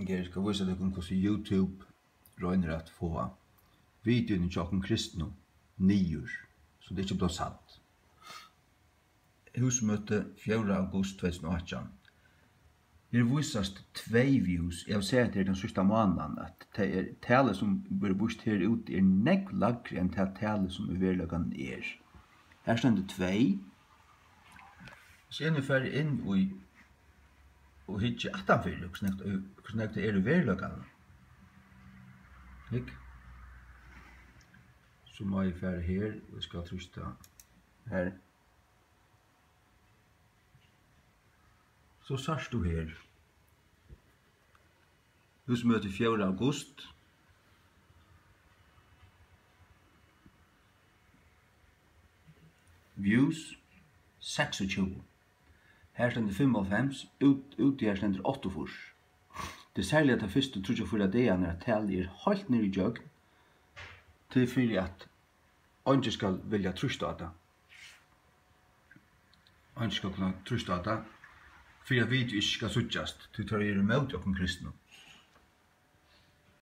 Jeg skal vise dere hvordan YouTube røyner at få videoen til åkken kristne nyer, så det ikke blir sant. Husmøte 4. august 2018. Her visast 2 views. Jeg vil si at det den siste måneden, at det tale som blir vist her ute negg lagre enn det tale som verlegan Her stender 2. Så jeg fer inn og hitje atanfyr, hvordan det i verlegan. Hikk. Så må jeg fer her, og skal trysta her. Så sørst du her. Husmøte 4. august. Views 26. Her stender 55, ut her stender 48. Det er særlig at det første 34 dagene at tale helt ned i jøgn, til fyrir at andre skal velja trusta av det. Andre skal kunne trusta av det, for at video ikke skal suttjast, til tar imot okken kristne.